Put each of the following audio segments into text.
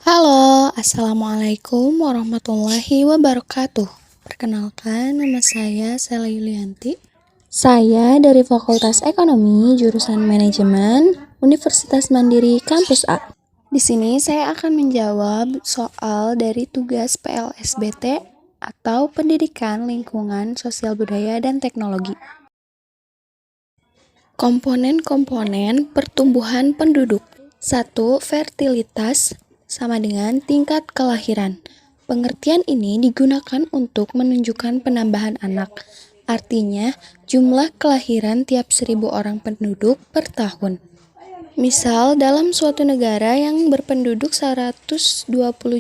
Halo, Assalamualaikum warahmatullahi wabarakatuh. Perkenalkan, nama saya Sela Yulianti. Saya dari Fakultas Ekonomi, jurusan Manajemen, Universitas Mandiri Kampus A. Di sini saya akan menjawab soal dari tugas PLSBT atau Pendidikan Lingkungan Sosial Budaya dan Teknologi. Komponen-komponen pertumbuhan penduduk. 1. Fertilitas sama dengan tingkat kelahiran. Pengertian ini digunakan untuk menunjukkan penambahan anak. Artinya, jumlah kelahiran tiap 1.000 orang penduduk per tahun. Misal, dalam suatu negara yang berpenduduk 120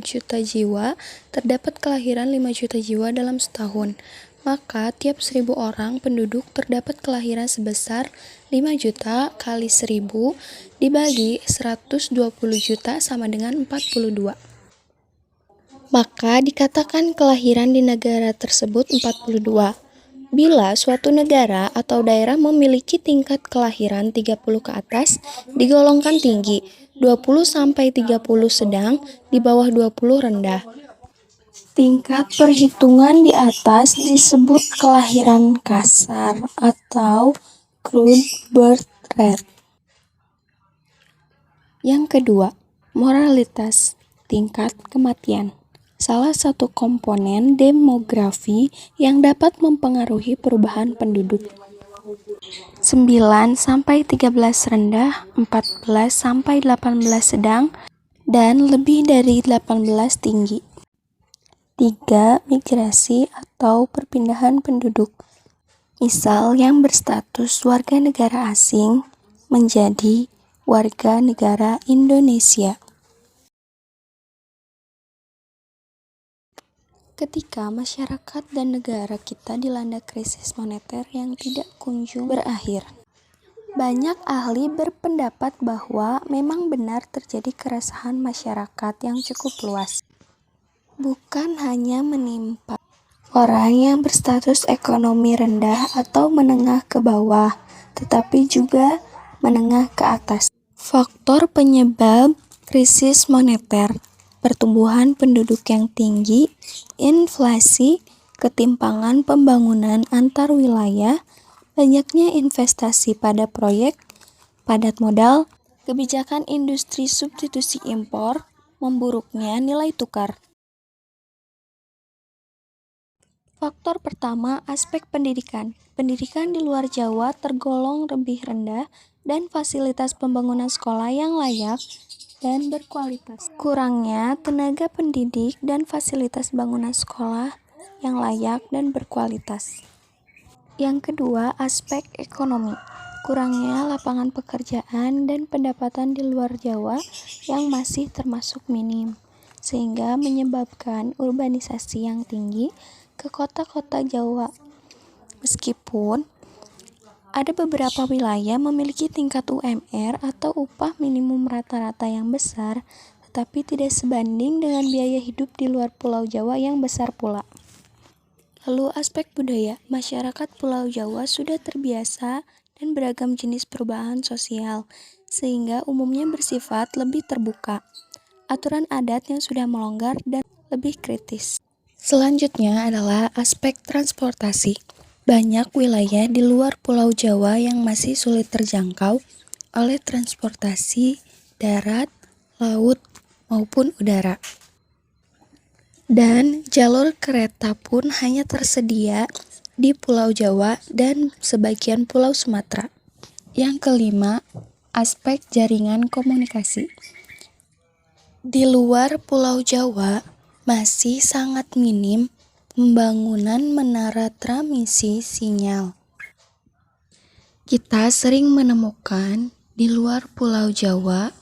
juta jiwa, terdapat kelahiran 5 juta jiwa dalam setahun. Maka, tiap 1.000 orang penduduk terdapat kelahiran sebesar 5 juta kali 1.000 dibagi 120 juta sama dengan 42. Maka, dikatakan kelahiran di negara tersebut 42. Bila suatu negara atau daerah memiliki tingkat kelahiran 30 ke atas, digolongkan tinggi, 20-30 sedang, di bawah 20 rendah. Tingkat perhitungan di atas disebut kelahiran kasar atau crude birth rate. Yang kedua, moralitas, tingkat kematian. Salah satu komponen demografi yang dapat mempengaruhi perubahan penduduk. 9-13 rendah, 14-18 sedang, dan lebih dari 18 tinggi. 3. Migrasi atau perpindahan penduduk. Misal yang berstatus warga negara asing menjadi warga negara Indonesia. Ketika masyarakat dan negara kita dilanda krisis moneter yang tidak kunjung berakhir, banyak ahli berpendapat bahwa memang benar terjadi keresahan masyarakat yang cukup luas. Bukan hanya menimpa orang yang berstatus ekonomi rendah atau menengah ke bawah, tetapi juga menengah ke atas. Faktor penyebab krisis moneter: pertumbuhan penduduk yang tinggi, inflasi, ketimpangan pembangunan antar wilayah, banyaknya investasi pada proyek, padat modal, kebijakan industri substitusi impor, memburuknya nilai tukar. Faktor pertama, aspek pendidikan. Pendidikan di luar Jawa tergolong lebih rendah dan fasilitas pembangunan sekolah yang layak dan berkualitas. Kurangnya tenaga pendidik dan fasilitas bangunan sekolah yang layak dan berkualitas. Yang kedua, aspek ekonomi. Kurangnya lapangan pekerjaan dan pendapatan di luar Jawa yang masih termasuk minim, sehingga menyebabkan urbanisasi yang tinggi ke kota-kota Jawa. Meskipun ada beberapa wilayah memiliki tingkat UMR atau upah minimum rata-rata yang besar, tetapi tidak sebanding dengan biaya hidup di luar Pulau Jawa yang besar pula. Lalu aspek budaya, masyarakat Pulau Jawa sudah terbiasa dan beragam jenis perubahan sosial, sehingga umumnya bersifat lebih terbuka. Aturan adat yang sudah melonggar dan lebih kritis. Selanjutnya adalah aspek transportasi. Banyak wilayah di luar Pulau Jawa yang masih sulit terjangkau oleh transportasi darat, laut, maupun udara. Dan jalur kereta pun hanya tersedia di Pulau Jawa dan sebagian Pulau Sumatera. Yang kelima, aspek jaringan komunikasi. Di luar Pulau Jawa masih sangat minim pembangunan menara transmisi sinyal. Kita sering menemukan di luar Pulau Jawa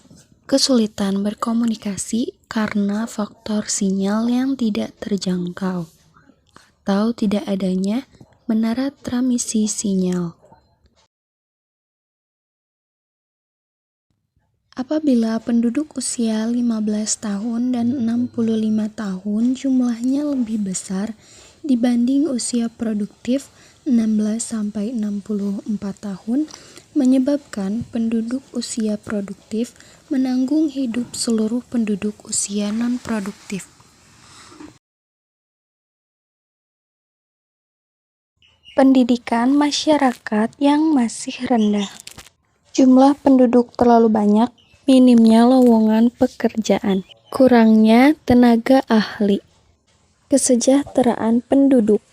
kesulitan berkomunikasi karena faktor sinyal yang tidak terjangkau atau tidak adanya menara transmisi sinyal. Apabila penduduk usia 15 tahun dan 65 tahun jumlahnya lebih besar dibanding usia produktif 16-64 tahun, menyebabkan penduduk usia produktif menanggung hidup seluruh penduduk usia non-produktif. Pendidikan masyarakat yang masih rendah. Jumlah penduduk terlalu banyak, minimnya lowongan pekerjaan, kurangnya tenaga ahli, kesejahteraan penduduk,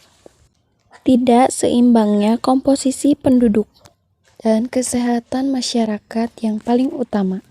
tidak seimbangnya komposisi penduduk, dan kesehatan masyarakat yang paling utama.